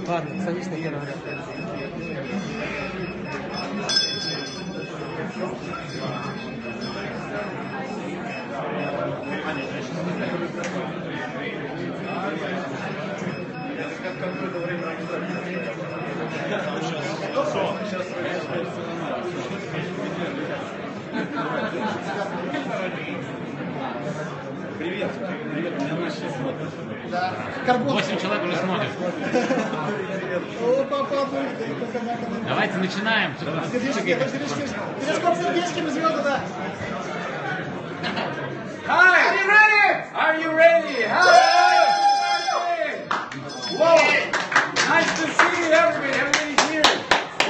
Ладно, садись на первый ряд. Привет. Привет, меня наши смотрят. Да. 8 человек уже смотрят. Давайте начинаем. Перископ сердечками звезды, да. Hi! Are you ready? Are you ready? Hi! Whoa! Nice to see everybody. Everybody's here.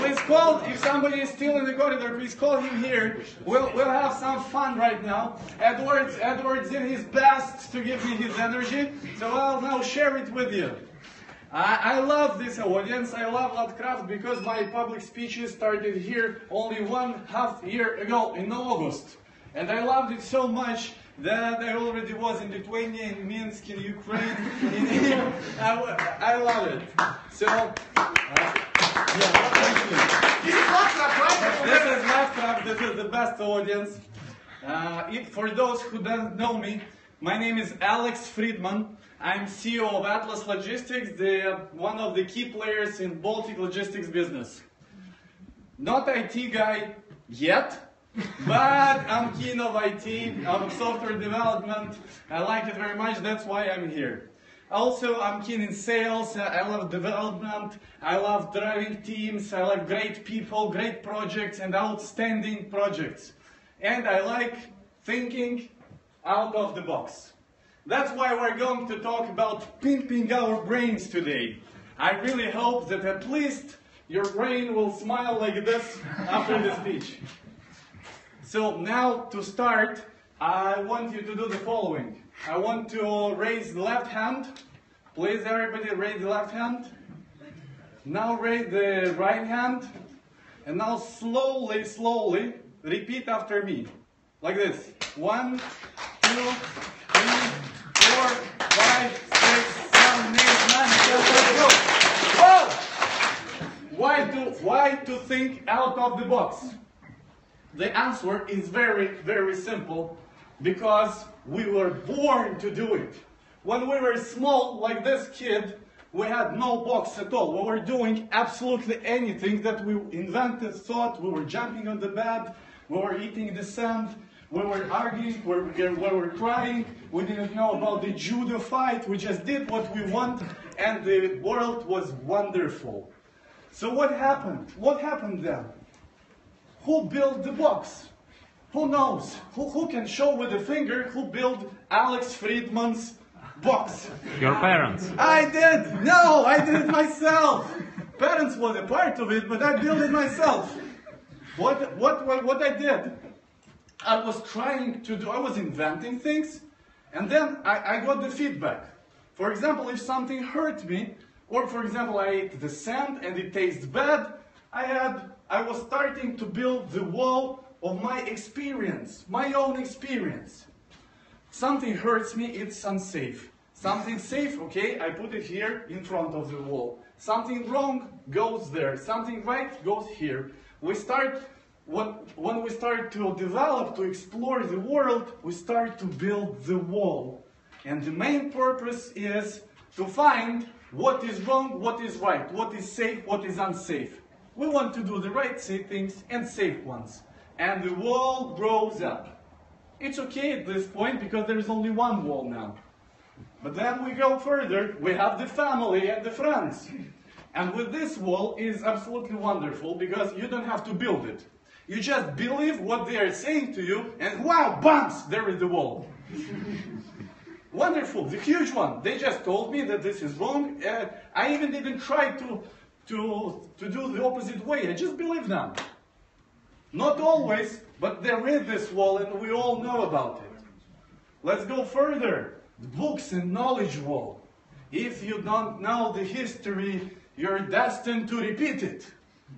Please call, if somebody is still in the corridor, please call him here. We'll have some fun right now. Edward's in his best to give me his energy, so I'll now share it with you. I love this audience, I love Lovecraft because my public speeches started here only 1.5 years ago in August. And I loved it so much that I already was in Lithuania, in Minsk, in Ukraine, in here. I love it. So, This is Lovecraft, right? this is Lovecraft, this is the best audience. For those who don't know me, my name is Alex Fridman. I'm CEO of Atlas Logistics, one of the key players in Baltic logistics business. Not IT guy yet, but I'm keen of IT, of software development. I like it very much, that's why I'm here. Also, I'm keen in sales, I love development, I love driving teams, I like great people, great projects, and outstanding projects. And I like thinking out of the box. That's why we're going to talk about pimping our brains today. I really hope that at least your brain will smile like this after the speech. So now to start, I want you to do the following. I want to raise the left hand. Please everybody raise the left hand. Now raise the right hand. And now slowly, slowly repeat after me. Like this. 1, 2, 3, 4, 5, 6, 7, 8, 9, 10, go. Whoa! Why to think out of the box? The answer is very, very simple. Because we were born to do it. When we were small, like this kid, we had no box at all. We were doing absolutely anything that we invented, thought. We were jumping on the bed, we were eating the sand, we were arguing, we were crying, we didn't know about the judo fight, we just did what we want, and the world was wonderful. So what happened? What happened then? Who built the box? Who knows? Who can show with a finger who built Alex Fridman's box? Your parents. I did! No, I did it myself! Parents was a part of it, but I built it myself. What I did, I was trying to do, I was inventing things, and then I got the feedback. For example, if something hurt me, or for example I ate the sand and it tastes bad, I was starting to build the wall of my experience, my own experience. Something hurts me, it's unsafe. Something safe, okay, I put it here in front of the wall. Something wrong goes there, something right goes here. When we start to develop, to explore the world, we start to build the wall. And the main purpose is to find what is wrong, what is right, what is safe, what is unsafe. We want to do the right things and safe ones. And the wall grows up. It's okay at this point because there is only one wall now. But then we go further, we have the family and the friends. And with this wall is absolutely wonderful because you don't have to build it. You just believe what they are saying to you and wow, bumps, there is the wall. Wonderful, the huge one. They just told me that this is wrong. I even didn't try to do the opposite way. I just believe them. Not always, but there is this wall and we all know about it. Let's go further. The books and knowledge wall. If you don't know the history, you're destined to repeat it.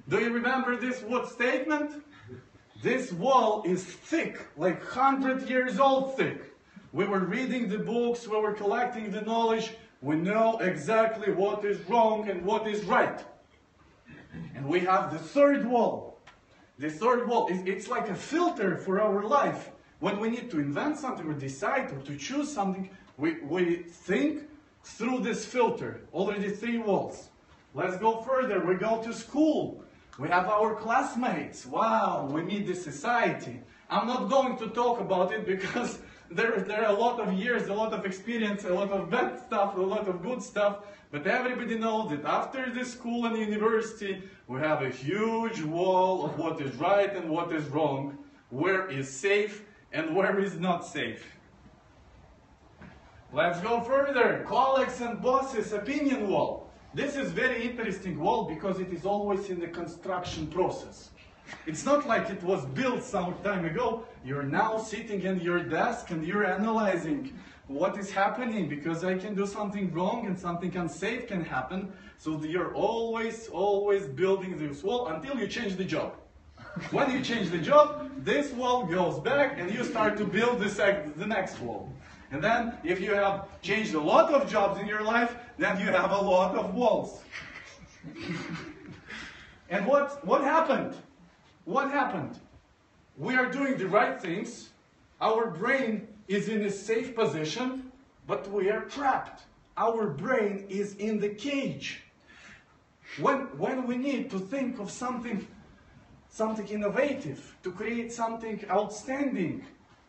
Do you remember this statement? This wall is thick, like 100 years old thick. We were reading the books, we were collecting the knowledge. We know exactly what is wrong and what is right. And we have the third wall. The third wall, it's like a filter for our life. When we need to invent something or decide or to choose something, we think through this filter. Already 3 walls. Let's go further. We go to school. We have our classmates. Wow, we meet the society. I'm not going to talk about it because there are a lot of years, a lot of experience, a lot of bad stuff, a lot of good stuff. But everybody knows that after the school and university, we have a huge wall of what is right and what is wrong, where is safe and where is not safe. Let's go further. Colleagues and bosses opinion wall. This is very interesting wall because it is always in the construction process. It's not like it was built some time ago. You're now sitting at your desk and you're analyzing what is happening because I can do something wrong and something unsafe can happen. So you're always building this wall until you change the job. When you change the job, this wall goes back and you start to build the next wall. And then, if you have changed a lot of jobs in your life, then you have a lot of walls. And what happened? What happened? We are doing the right things. Our brain is in a safe position, but we are trapped. Our brain is in the cage. When we need to think of something innovative, to create something outstanding,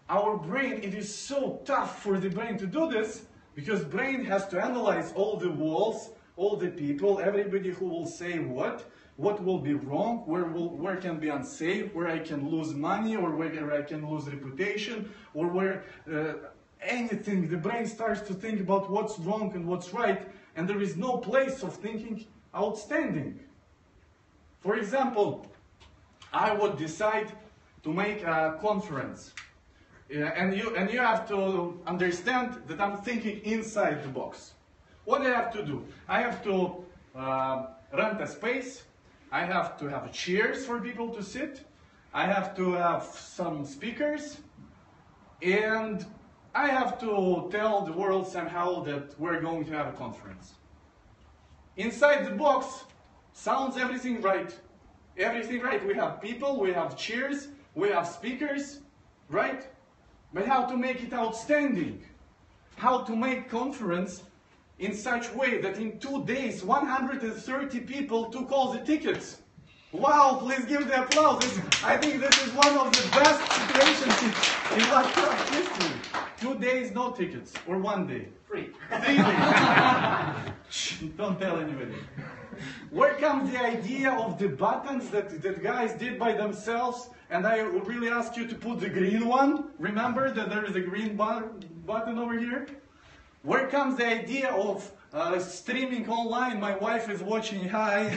our brain, it is so tough for the brain to do this because brain has to analyze all the walls, all the people, everybody who will say what will be wrong, where can be unsafe, where I can lose money or where I can lose reputation or where anything. The brain starts to think about what's wrong and what's right and there is no place of thinking outstanding. For example, I would decide to make a conference. And you have to understand that I'm thinking inside the box. What do I have to do? I have to rent a space. I have to have chairs for people to sit. I have to have some speakers. And I have to tell the world somehow that we're going to have a conference. Inside the box sounds everything right. Everything right. We have people, we have chairs, we have speakers, right? But how to make it outstanding? How to make conference in such way that in 2 days 130 people took all the tickets. Wow, please give the applause. I think this is one of the best situations in laptop history. 2 days, no tickets. Or 1 day. Free. Don't tell anybody. Where comes the idea of the buttons that guys did by themselves? And I really ask you to put the green one. Remember that there is a green button over here? Where comes the idea of streaming online? My wife is watching. Hi.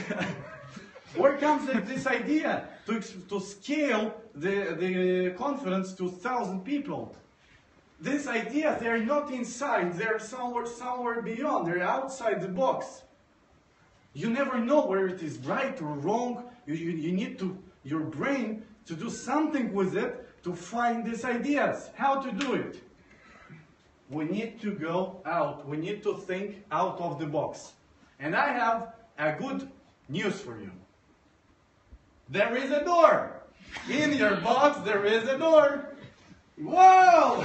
Where comes this idea to scale the conference to 1,000 people? These ideas, they're not inside. They're somewhere beyond. They're outside the box. You never know where it is right or wrong. You need your brain to do something with it to find these ideas. How to do it? We need to go out. We need to think out of the box. And I have a good news for you. There is a door. In your box, there is a door. Whoa!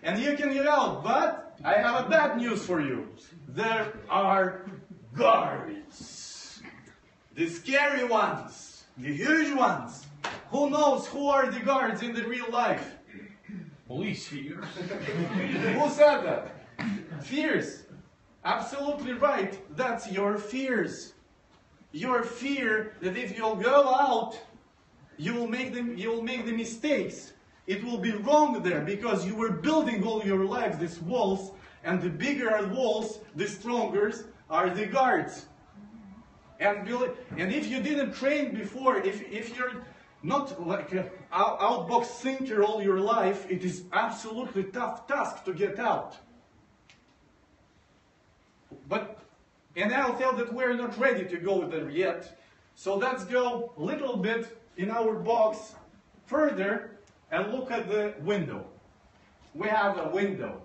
And you can get out. But I have a bad news for you. There are guards. The scary ones. The huge ones. Who knows who are the guards in the real life? Police here. Who said that? Fears. Absolutely right. That's your fears. Your fear that if you'll go out, you will make the mistakes. It will be wrong there because you were building all your life these walls, and the bigger the walls, the stronger are the guards. And if you didn't train before, if you're not like an outbox thinker all your life, it is absolutely tough task to get out. And I'll tell that we're not ready to go there yet. So let's go a little bit in our box further and look at the window. We have a window.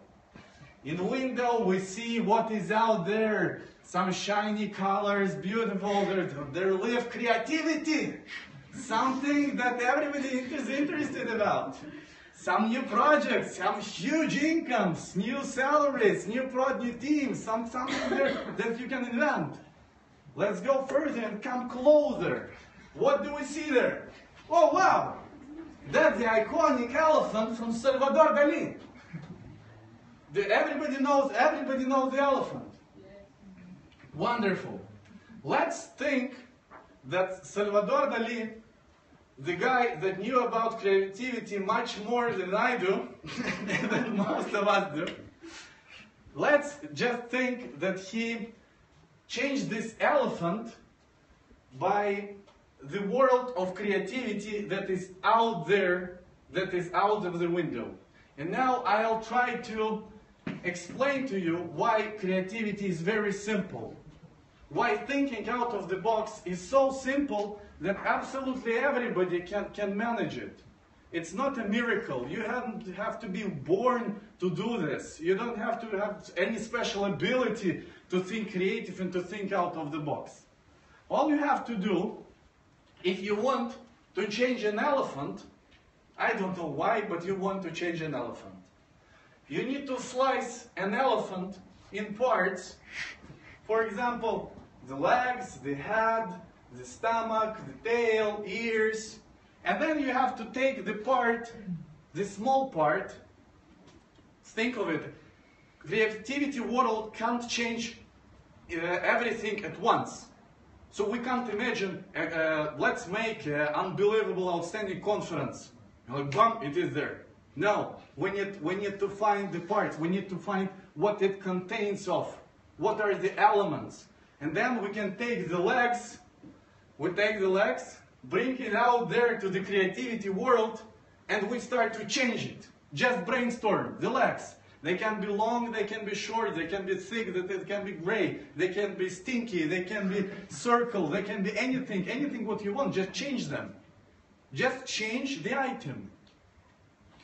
In the window we see what is out there. Some shiny colors, beautiful, there live creativity. Something that everybody is interested about. Some new projects, some huge incomes, new salaries, new teams, something there that you can invent. Let's go further and come closer. What do we see there? Oh wow! That's the iconic elephant from Salvador Dali. Everybody knows the elephant. Wonderful. Let's think that Salvador Dali, the guy that knew about creativity much more than I do, than most of us do, let's just think that he changed this elephant by the world of creativity that is out there, that is out of the window. And now I'll try to explain to you why creativity is very simple. Why thinking out of the box is so simple that absolutely everybody can manage it. It's not a miracle. You have to be born to do this. You don't have to have any special ability to think creative and to think out of the box. All you have to do, if you want to change an elephant, I don't know why, but you want to change an elephant. You need to slice an elephant in parts. For example, the legs, the head, the stomach, the tail, ears. And then you have to take the part, the small part. Think of it. Creativity world can't change everything at once. So we can't imagine, let's make an unbelievable, outstanding conference. Like, bam, it is there. No, we need to find the parts. We need to find what it contains of. What are the elements? And then we can take the legs. We take the legs, bring it out there to the creativity world, and we start to change it. Just brainstorm the legs. They can be long, they can be short, they can be thick, they can be gray, they can be stinky, they can be circle, they can be anything what you want, just change them. Just change the item.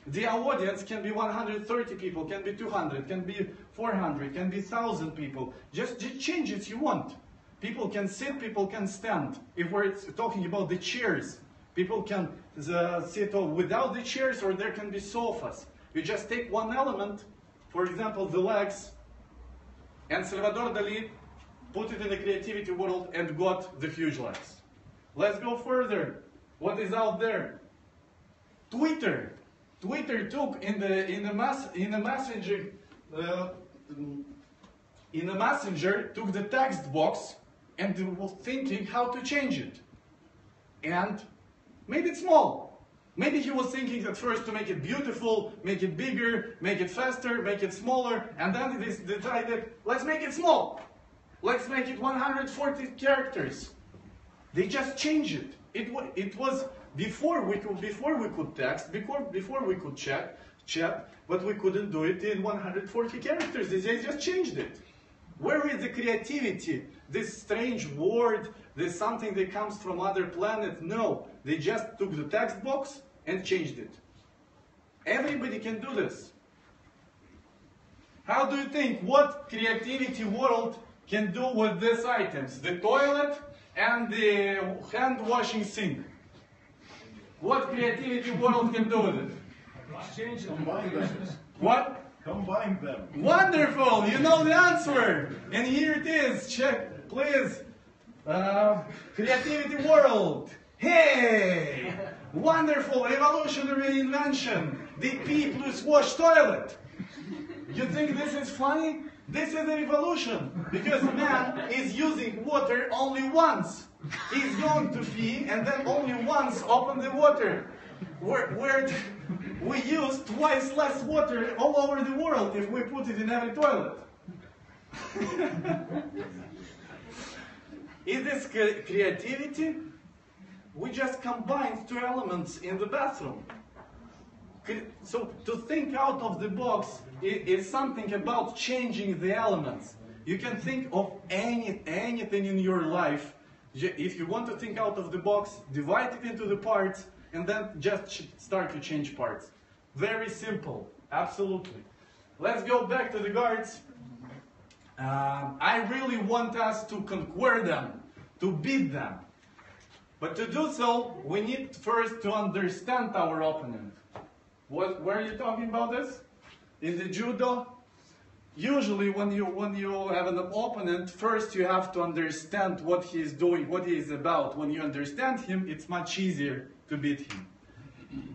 The audience can be 130 people, can be 200, can be 400, can be 1,000 people. Just change it you want. People can sit, people can stand. If we're talking about the chairs, people can sit without the chairs, or there can be sofas. You just take one element, for example, the legs, and Salvador Dali put it in the creativity world and got the huge legs. Let's go further. What is out there? Twitter. Twitter took in the messenger took the text box and was thinking how to change it, and made it small. Maybe he was thinking at first to make it beautiful, make it bigger, make it faster, make it smaller, and then they decided, let's make it small. Let's make it 140 characters. They just changed it. It was before we could text, before we could chat, but we couldn't do it in 140 characters. They just changed it. Where is the creativity? This strange word, this something that comes from other planet? No, they just took the text box and changed it. Everybody can do this. How do you think, what creativity world can do with these items? The toilet and the hand washing sink. What creativity world can do with it? Exchange them. Combine them. What? Combine them. Wonderful! You know the answer! And here it is. Check, please. Creativity world. Hey! Wonderful evolutionary invention. The pee plus wash toilet. You think this is funny? This is a revolution. Because man is using water only once. He's going to pee and then only once open the water. Where we use twice less water all over the world if we put it in every toilet. Is this creativity? We just combined two elements in the bathroom. So to think out of the box is something about changing the elements. You can think of anything in your life. If you want to think out of the box, divide it into the parts and then just start to change parts. Very simple, absolutely. Let's go back to the guards. I really want us to conquer them, to beat them. But to do so, we need first to understand our opponent. Where are you talking about this? In the judo, usually when you have an opponent, first you have to understand what he is doing, what he is about. When you understand him, it's much easier to beat him.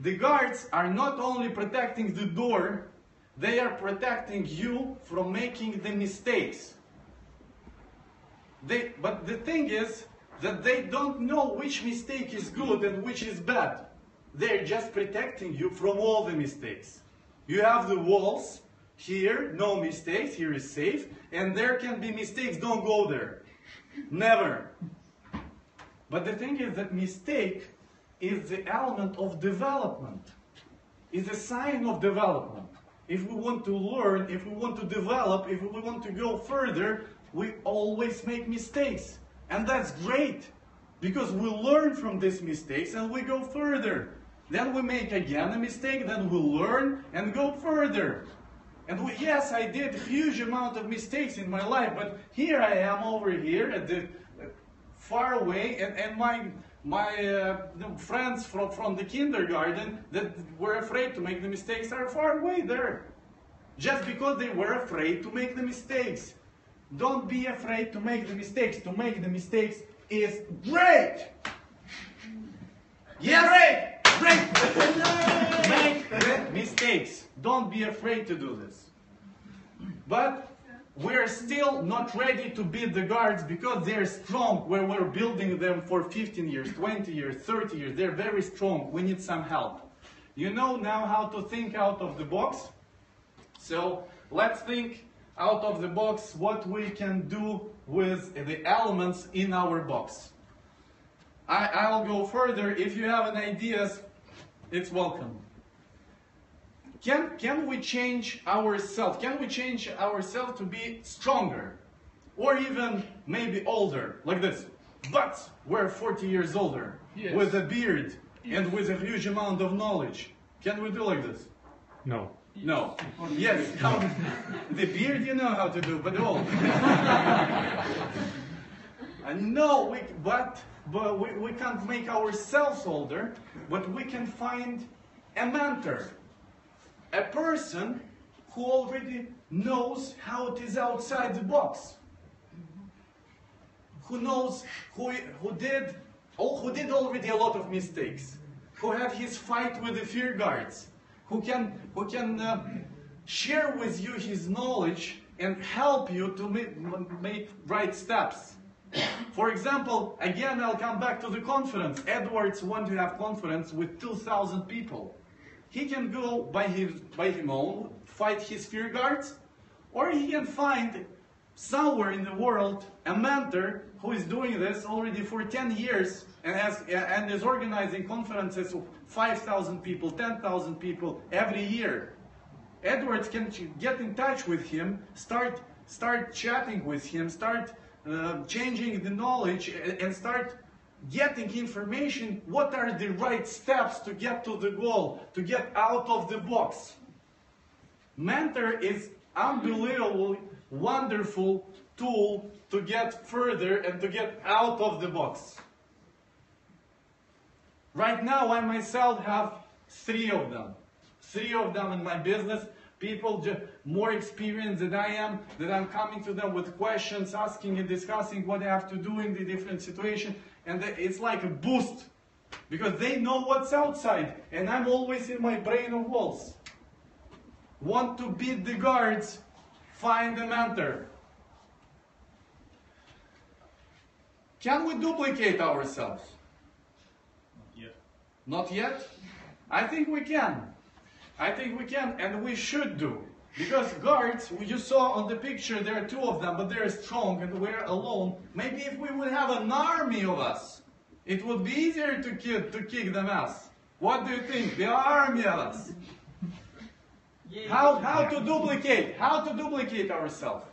The guards are not only protecting the door, they are protecting you from making the mistakes. But the thing is that they don't know which mistake is good and which is bad. They're just protecting you from all the mistakes. You have the walls. Here, no mistakes. Here is safe. And there can be mistakes. Don't go there. Never. But the thing is that mistake is the element of development. Is a sign of development. If we want to learn, if we want to develop, if we want to go further, we always make mistakes. And that's great. Because we learn from these mistakes and we go further. Then we make again a mistake, then we learn and go further. And yes, I did a huge amount of mistakes in my life, but here I am over here at the far away, and my friends from the kindergarten that were afraid to make the mistakes are far away there. Just because they were afraid to make the mistakes. Don't be afraid to make the mistakes. To make the mistakes is great! Yes! Great! Great! Make the mistakes. Don't be afraid to do this. But we're still not ready to beat the guards because they're strong. Where we're building them for 15 years, 20 years, 30 years. They're very strong. We need some help. You know now how to think out of the box? So let's think out of the box what we can do with the elements in our box. I'll go further. If you have any ideas, it's welcome. Can we change ourselves? Can we change ourselves to be stronger? Or even maybe older, like this. But we're 40 years older, yes, with a beard, yes, and with a huge amount of knowledge. Can we do like this? No. No. Yes. The beard you know how to do, but old. No, but we can't make ourselves older, but we can find a mentor. A person who already knows how it is outside the box. Who knows, who did already a lot of mistakes. Who had his fight with the fear guards. Who can share with you his knowledge and help you to make right steps. For example, again, I'll come back to the conference. Edwards wants to have conference with 2,000 people. He can go by his own, fight his fear guards, or he can find somewhere in the world a mentor who is doing this already for 10 years and is organizing conferences of 5,000 people, 10,000 people every year. Edwards can get in touch with him, start chatting with him, start changing the knowledge, and start getting information. What are the right steps to get to the goal, to get out of the box? Mentor is unbelievable, wonderful tool to get further and to get out of the box. Right now, I myself have 3 of them. 3 of them in my business. People just more experienced than I am, that I'm coming to them with questions, asking and discussing what I have to do in the different situation. And it's like a boost, because they know what's outside, and I'm always in my brain of walls. Want to beat the guards? Find a mentor. Can we duplicate ourselves? Not yet. Not yet? I think we can. I think we can, and we should do. Because guards, you saw on the picture, there are two of them, but they're strong and we're alone. Maybe if we would have an army of us, it would be easier to kick them ass. What do you think? The army of us. How to duplicate ourselves?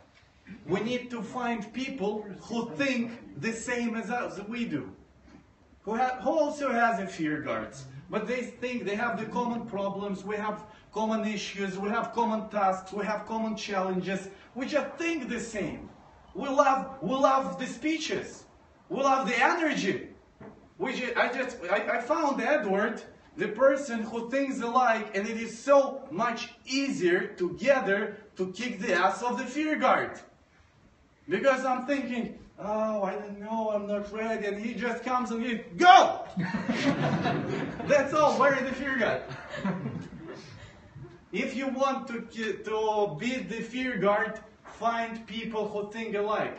We need to find people who think the same as us, we do. Who also has a fear guards. But they think they have the common problems, we have common issues, we have common tasks, we have common challenges. We just think the same. We love the speeches. We love the energy. I found Edward, the person who thinks alike, and it is so much easier together to kick the ass of the fear guard. Because I'm thinking, oh, I don't know, I'm not ready, and he just comes and he, go! That's all, where is the fear guard? If you want to beat the fear guard, find people who think alike.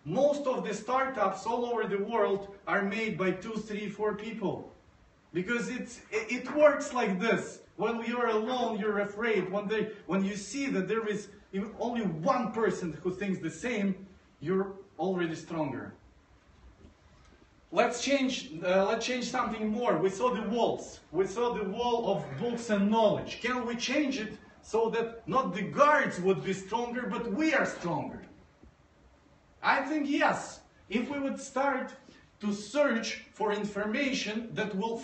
Most of the startups all over the world are made by 2, 3, 4 people. Because it works like this. When you're alone, you're afraid. When you see that there is even only one person who thinks the same, you're already stronger. Let's change something more. We saw the walls. We saw the wall of books and knowledge. Can we change it so that not the guards would be stronger, but we are stronger? I think yes. If we would start to search for information that will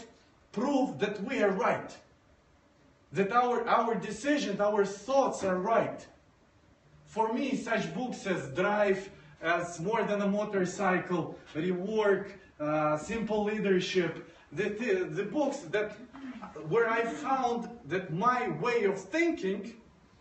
prove that we are right, that our decisions, our thoughts are right. For me, such books as Drive, as More Than a Motorcycle, Rework, Simple Leadership, the books where I found that my way of thinking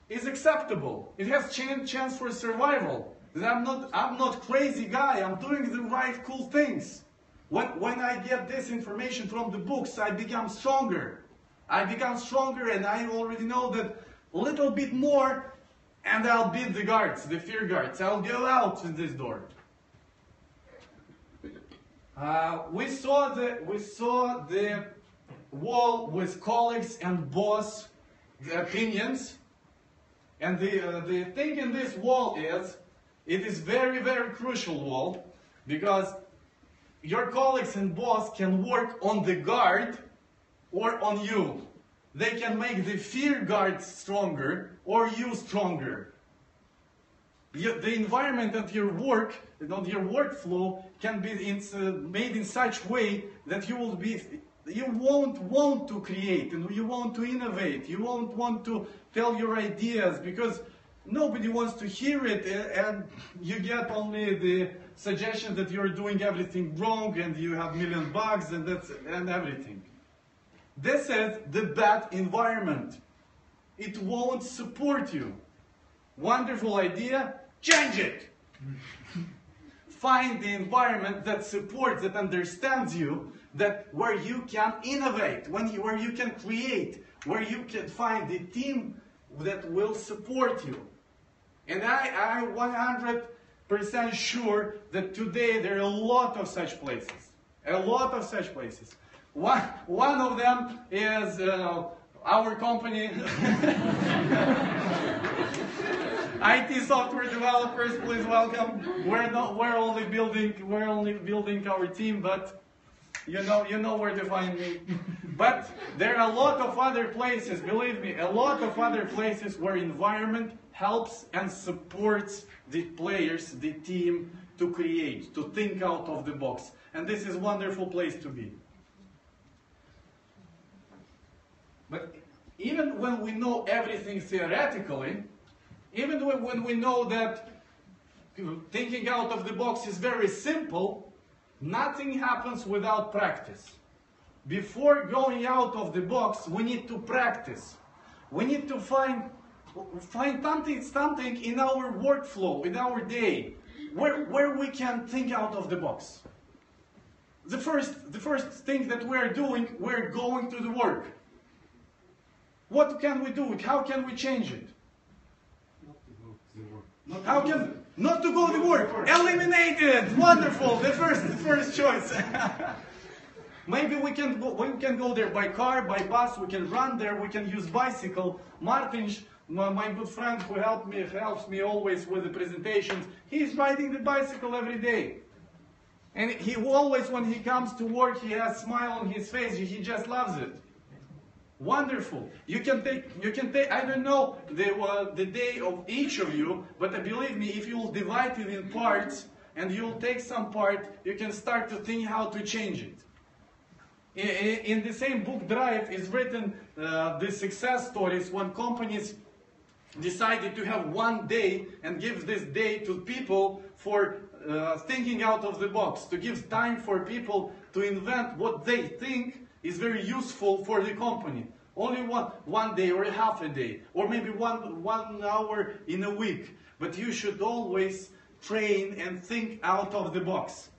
is acceptable. It has chance for survival. That I'm not crazy guy. I'm doing the right cool things. When I get this information from the books, I become stronger. I become stronger, and I already know that a little bit more, and I'll beat the guards, the fear guards. I'll go out in this door. We saw the wall with colleagues and boss opinions, and the thing in this wall is, it is very, very crucial wall, because your colleagues and boss can work on the guard or on you. They can make the fear guard stronger or you stronger. The environment of your work, of your workflow, can be made in such way that you won't want to create, and you want to innovate. You won't want to tell your ideas because nobody wants to hear it, and you get only the suggestion that you're doing everything wrong and you have a million bugs and everything. This is the bad environment. It won't support you. Wonderful idea, change it. Find the environment that supports, that understands you, where you can innovate, where you can create, where you can find the team that will support you. And I'm 100% sure that today there are a lot of such places. A lot of such places. One of them is our company. IT software developers, please welcome. We're only building our team, but you know where to find me. But there are a lot of other places, believe me, a lot of other places where environment helps and supports the players, the team, to create, to think out of the box. And this is a wonderful place to be. But even when we know everything theoretically, even when we know that thinking out of the box is very simple, nothing happens without practice. Before going out of the box, we need to practice. We need to find something in our workflow, in our day, where we can think out of the box. The first thing that we're doing, we're going to the work. What can we do? How can we change it? How can not to go to work? Eliminated. Wonderful. The first choice. Maybe we can go there by car, by bus. We can run there. We can use bicycle. Martin my good friend who helps me always with the presentations, he's riding the bicycle every day. And he always, when he comes to work, he has a smile on his face. He just loves it. Wonderful. You can take, I don't know the day of each of you, but believe me, if you'll divide it in parts, and you'll take some part, you can start to think how to change it. In the same book, Drive, is written the success stories when companies decided to have one day and give this day to people for thinking out of the box, to give time for people to invent what they think is very useful for the company. Only one day or half a day, or maybe one hour in a week. But you should always train and think out of the box.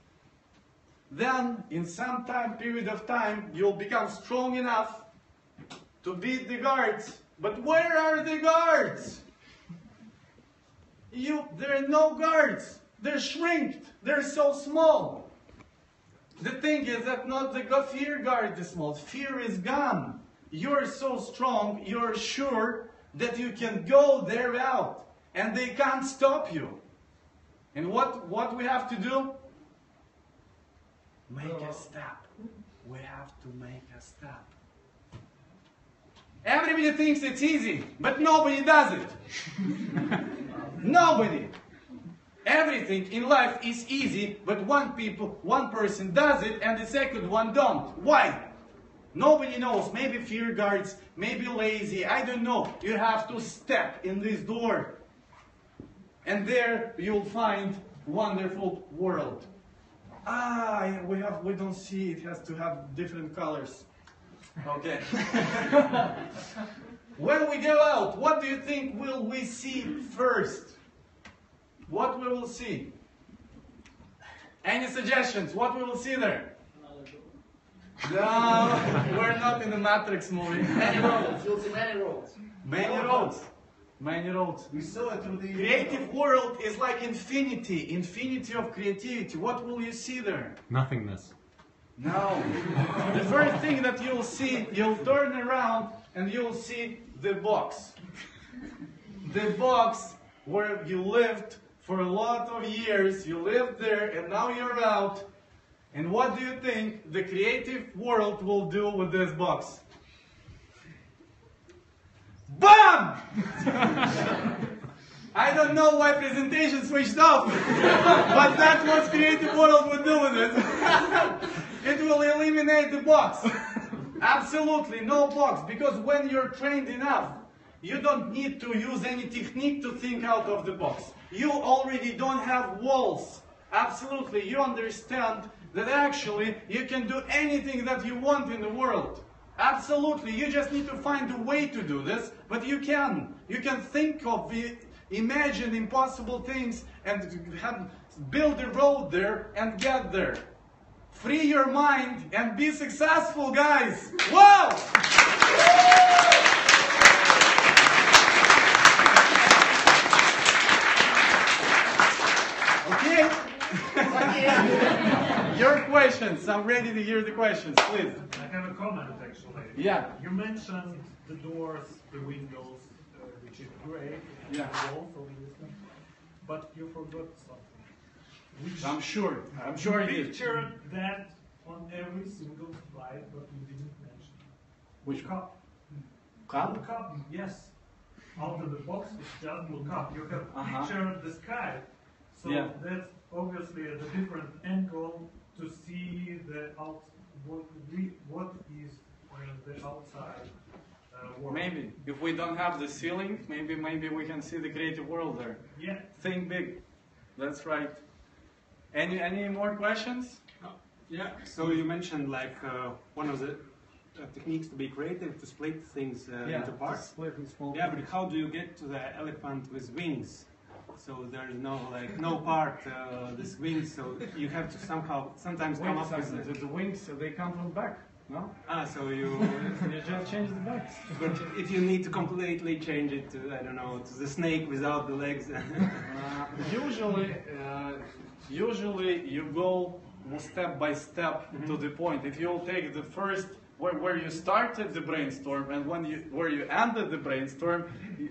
Then, in some period of time, you'll become strong enough to beat the guards. But where are the guards? There are no guards. They're shrinked. They're so small. The thing is that not the fear guard is small. Fear is gone. You're so strong, you're sure that you can go there out. And they can't stop you. And what we have to do? Make a step. We have to make a step. Everybody thinks it's easy, but nobody does it. Nobody. Everything in life is easy, but one person does it and the second one don't. Why? Nobody knows. Maybe fear guards, maybe lazy, I don't know. You have to step in this door. And there you'll find wonderful world. We don't see, it has to have different colors. Okay. When we go out, what do you think will we see first? What we will see? Any suggestions? What we will see there? No, we're not in the Matrix movie. Many roads. You'll see many roads. Many roads. Many roads. We saw it through the Creative world is like infinity. Infinity of creativity. What will you see there? Nothingness. No. The first thing that you'll see, you'll turn around and you'll see the box. The box where you lived for a lot of years. You lived there and now you're out. And what do you think the creative world will do with this box? BAM! I don't know why presentation switched off, but that's what creative world would do with it. It will eliminate the box. Absolutely, no box, because when you're trained enough, you don't need to use any technique to think out of the box. You already don't have walls. Absolutely, you understand that actually you can do anything that you want in the world. Absolutely, you just need to find a way to do this, but you can. You can think of, imagine impossible things and build a road there and get there. Free your mind and be successful, guys. Wow! Okay? Your questions. I'm ready to hear the questions, please. I have a comment actually. Yeah. You mentioned the doors, the windows, which is great. Yeah. The walls, obviously. But you forgot something. Which I'm sure you did. picture that on every single slide, but you didn't mention. Which cup? Cup? Look up, yes. Out of the box, it's just look up. You have pictured the sky. So Yeah. that's obviously a different angle to see what is the outside world. Maybe. If we don't have the ceiling, maybe we can see the creative world there. Yeah. Think big. That's right. Any more questions? Yeah, so you mentioned like one of the techniques to be creative, to split things into parts. Split in small. Yeah, but how do you get to the elephant with wings? So there's no part, this wings, so you have to sometimes come up with the wings, they come from back, no? so you just change the backs. but if you need to completely change it to, I don't know, to the snake without the legs. Usually you go step by step to the point. If you'll take the first where you started the brainstorm and where you ended the brainstorm,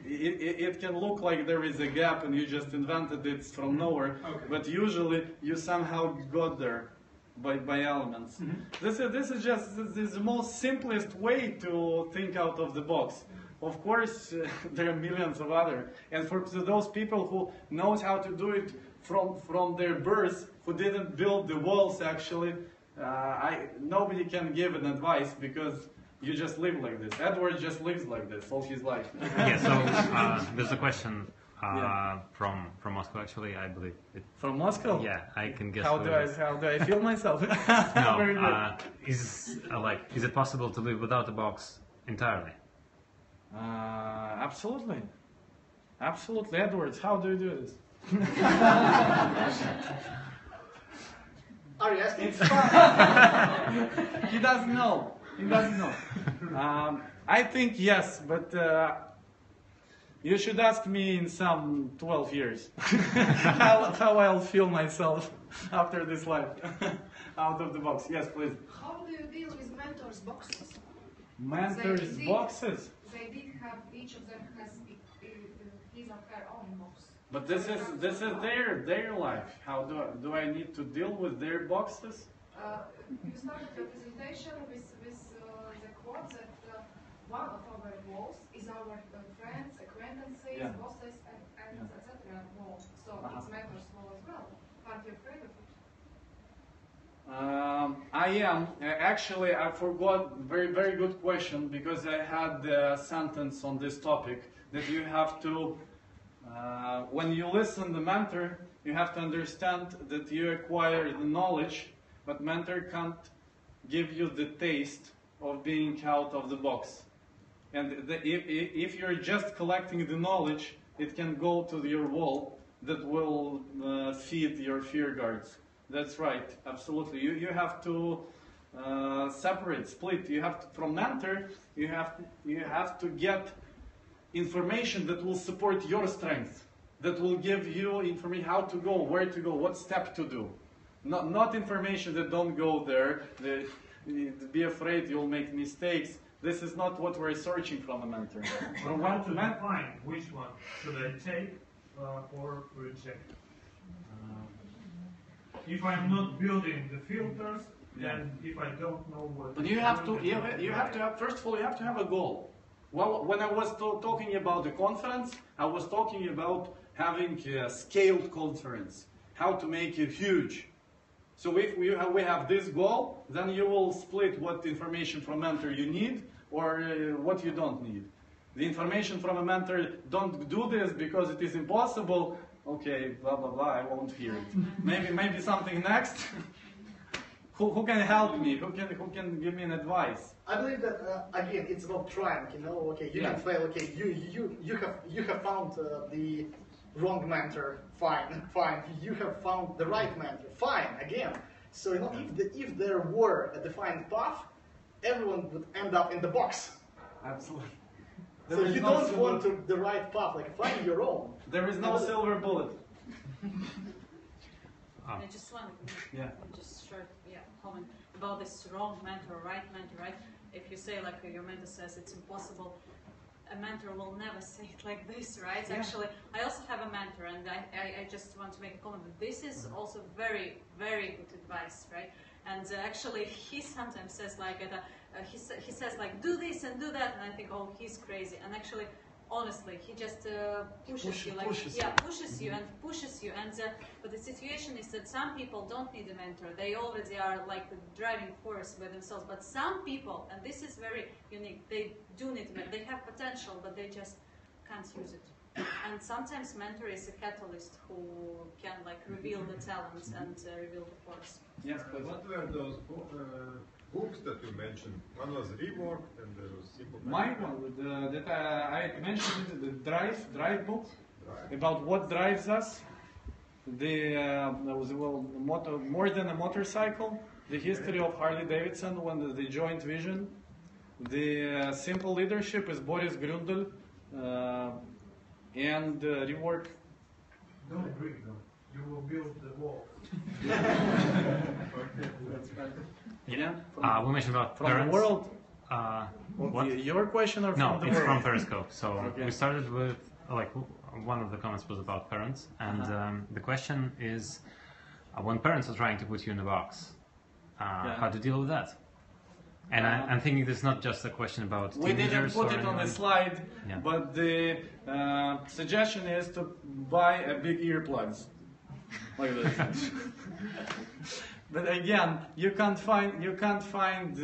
it can look like there is a gap and you just invented it from nowhere. Okay. But usually you somehow got there by elements. This is just the most simplest way to think out of the box. Of course, there are millions of other, and for those people who knows how to do it from their birth, who didn't build the walls actually, nobody can give an advice because you just live like this. Edward just lives like this all his life. Yeah, so there's a question from Moscow, actually, I believe. From Moscow? Yeah, I can guess. How do I feel myself? Very good. No, is it possible to live without a box entirely? Absolutely. Absolutely. Edwards, how do you do this? Are you asking? It's fun. He doesn't know. He doesn't know. I think yes, but you should ask me in some 12 years how I'll feel myself after this life out of the box. Yes, please. How do you deal with mentors' boxes? Mentors' boxes. They did have, each of them has his or her own box. But this is their life. How do I need to deal with their boxes? You started your presentation with the quote that one of our walls is our friends, acquaintances, Yeah. bosses, and etc. wall. So it's mentors' wall as well. Aren't you afraid of it? I am. Actually, I forgot. Very good question, because I had a sentence on this topic that you have to, when you listen to the mentor, you have to understand that you acquire the knowledge, but mentor can't give you the taste of being out of the box. And if you're just collecting the knowledge, it can go to your wall that will feed your fear guards. That's right, absolutely. You have to separate, split. You have to, from mentor, you have to get information that will support your strength, that will give you information how to go, where to go, what step to do. Not information that don't go there. Be afraid you'll make mistakes. This is not what we're searching from a mentor. Well, how to define which one should I take or reject? If I'm not building the filters, and if I don't know what. But you have to have, first of all, you have to have a goal. Well, when I was talking about the conference, I was talking about having a scaled conference, how to make it huge. So if we have this goal, then you will split what information from mentor you need or what you don't need. The information from a mentor, don't do this because it is impossible. Okay, blah blah blah. I won't hear it. Maybe something next. Who can help me? Who can give me an advice? I believe that again, it's about trying. You know, okay, you can fail. Okay, you have found the wrong mentor. Fine. You have found the right mentor. Fine. Again, so you know, if there were a defined path, everyone would end up in the box. Absolutely. So you don't want the right path. Like find your own. There is no silver bullet. I just want to just short comment about this wrong mentor, right mentor, right? If you say like your mentor says it's impossible, a mentor will never say it like this, right? Yeah. Actually, I also have a mentor, and I just want to make a comment that this is also very, very good advice, right? And actually, he sometimes says like, he says like, do this and do that, and I think, oh, he's crazy. And actually, honestly, he just pushes you, like pushes you and pushes you. And but the situation is that some people don't need a mentor; they already are like the driving force by themselves. But some people, and this is very unique, they do need a mentor. They have potential, but they just can't use it. And sometimes mentor is a catalyst who can like reveal the talents and reveal the force. Yes, please. What were those books that you mentioned? One was Rework and there was Simple. My one, that I mentioned, the Drive book, about what drives us. There was more than a motorcycle. The history of Harley Davidson when the joint vision. The Simple Leadership is Boris Grundl. And Rework. Don't break them. You will build the wall. Yeah. we mentioned about from parents. the world. What? Your question or No, from the it's world? from Periscope. So Okay. we started with, like, one of the comments was about parents, and the question is, when parents are trying to put you in a box, how to deal with that? And I'm thinking this is not just a question about We didn't teenagers put or it on the anyone. slide, Yeah. but the suggestion is to buy a big earplugs, like this. But again, you can't find.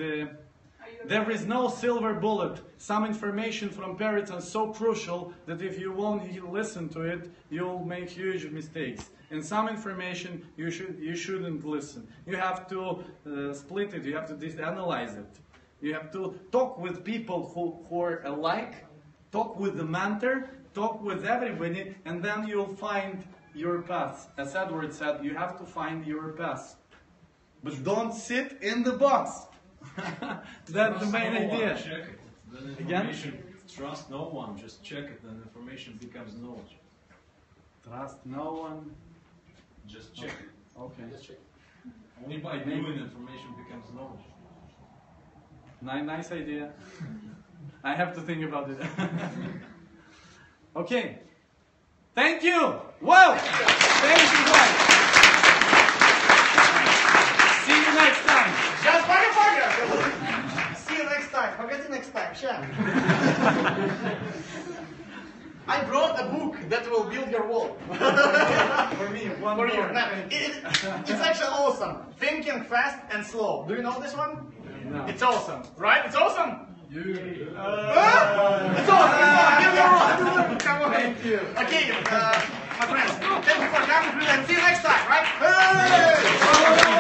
There is no silver bullet. Some information from parents are so crucial that if you won't listen to it, you'll make huge mistakes. And some information you shouldn't listen. You have to split it. You have to analyze it. You have to talk with people who are alike. Talk with the mentor. Talk with everybody, and then you'll find your path. As Edward said, you have to find your path. But don't sit in the box. That's the main idea. Check it. Then Again? information, trust no one, just check it, then information becomes knowledge. Trust no one. Just check it. Okay. Only by doing information becomes knowledge. Nice idea. I have to think about it. Okay. Thank you. Whoa. Thank you guys. See you next time. Just пока-пока! See you next time. Погоди next time. Ща. I brought a book that will build your wall. For me, one For you. more. Now, it's actually awesome. Thinking fast and slow. Do you know this one? No. It's awesome, right? It's awesome. You. It's awesome. It's awesome. Give me a roll. Come on. Thank you. Okay, my friends. Thank you for coming. And see you next time, right? Hey!